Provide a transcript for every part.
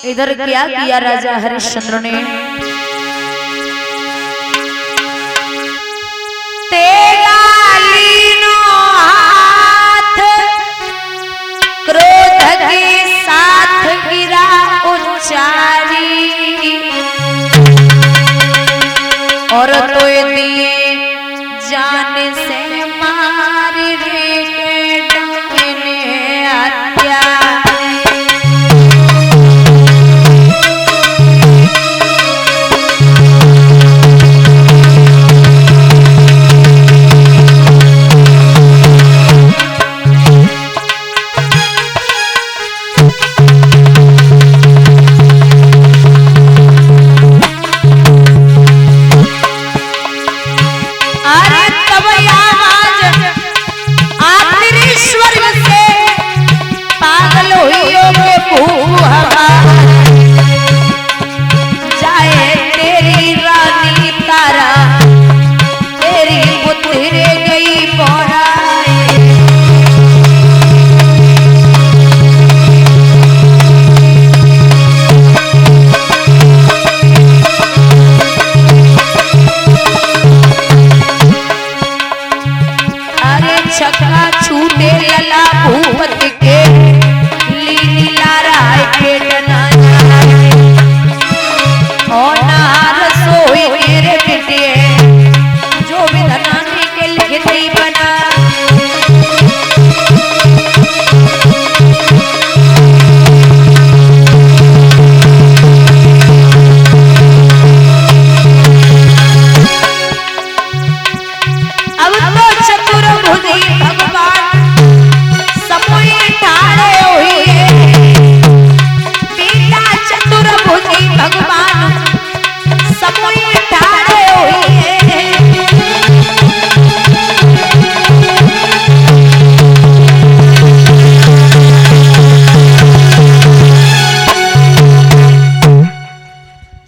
इधर क्या किया राजा हरिश्चंद्र ने, तेरा लीनो हाथ क्रोध के साथ गिरा उच्चारी, और तो दिए जान से मार रे के डंगने हत्या।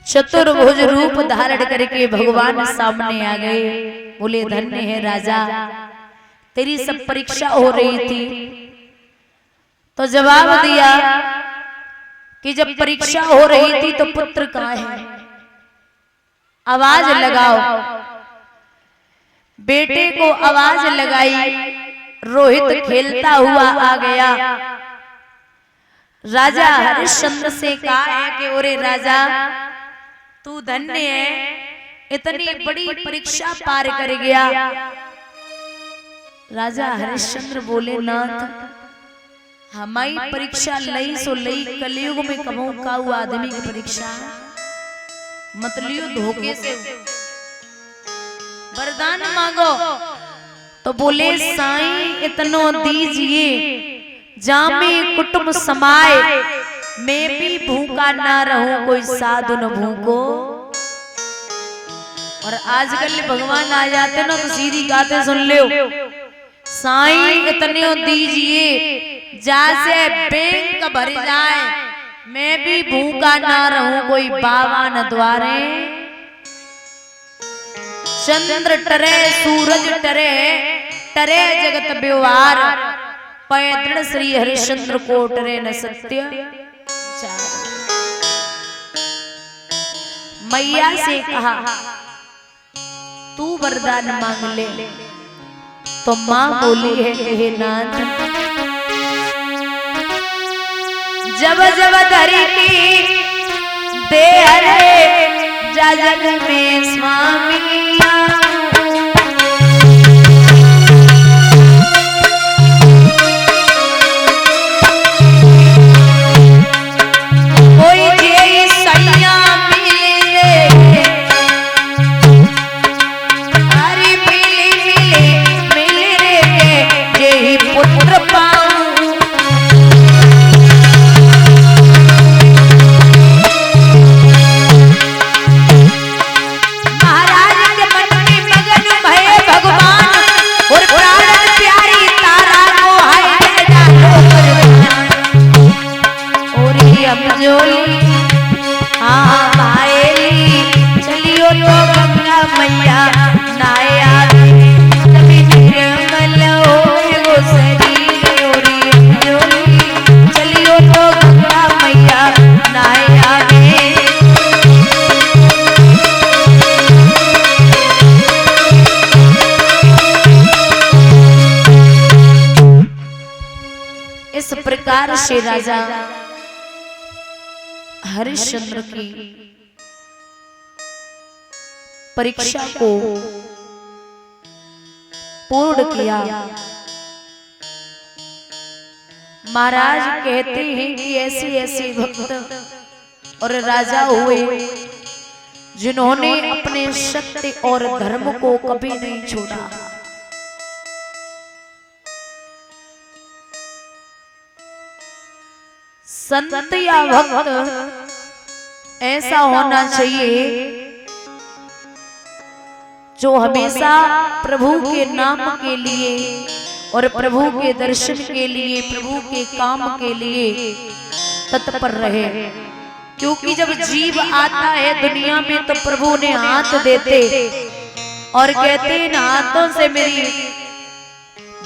चतुर्भुज रूप धारण करके भगवान सामने आ गए। बोले धन्य है राजा, तेरी सब परीक्षा हो रही थी तो जवाब दिया कि जब परीक्षा हो रही थी तो पुत्र कहाँ है, आवाज लगाओ। बेटे को आवाज लगाई, रोहित खेलता हुआ आ गया। राजा हरिश्चंद्र से कहा है कि ओरे राजा तू धन्य है, इतनी बड़ी परीक्षा पार कर गया। राजा हरिश्चंद्र बोले नाथ, हमारी परीक्षा लई सो लई, कलयुग में कबहू का हुआ आदमी की परीक्षा मत लियो धोखे से, वरदान मांगो। तो बोले साईं इतनो दीजिए जामे कुटुंब समाए, मैं भी भूखा ना रहूं कोई साधु न भूखो। और आजकल भगवान आ जाते ना तो सीधी गाते सुन लो, साईं इतने दीजिए जैसे बैंक भर जाए, मैं भी भूखा ना रहूं कोई बाबा न द्वारे। चंद्र टरे सूरज टरे, टरे जगत व्यवहार, पैदृढ़ श्री हरिश्चंद्र को टरे न सत्य। मैया से कहा तू वरदान मांग ले, तो मां बोली है हे नाथ, जब जब धरती दे हरे जग में स्वामी, महाराज के मन में इस प्रकार से राजा हरिश्चंद्र की परीक्षा को पूर्ण किया। महाराज कहते हैं कि ऐसे ऐसे भक्त और राजा हुए जिन्होंने अपने सत्य और धर्म को कभी नहीं छोड़ा। संत या भक्त ऐसा होना चाहिए जो हमेशा प्रभु के नाम के लिए और प्रभु के दर्शन के लिए, प्रभु के काम के लिए तत्पर रहे। क्योंकि जब जीव आता है दुनिया में तो प्रभु ने हाथ देते और कहते इन हाथों से मेरी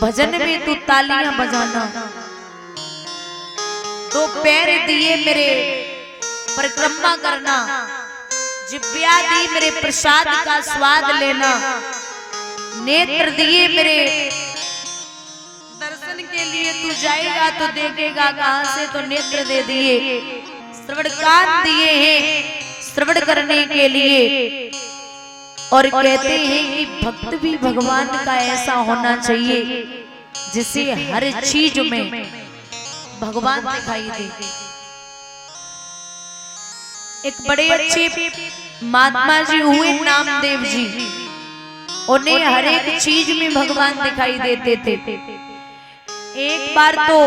भजन में तू तालियां बजाना, तो पैर दिए मेरे परिक्रमा करना, जिब्या दी मेरे प्रसाद का स्वाद लेना, नेत्र दिए मेरे दर्शन के लिए तू जाएगा तो देखेगा कहां से, तो नेत्र दे दिए, श्रवण कान दिए हैं श्रवण करने के लिए। और कहते हैं कि भक्त भी भगवान का ऐसा होना चाहिए जिसे हर चीज में भगवान दिखाई दे। एक बड़े अच्छे महात्मा जी हुए नामदेव जी, उन्हें हर एक चीज में भगवान दिखाई देते थे। एक बार तो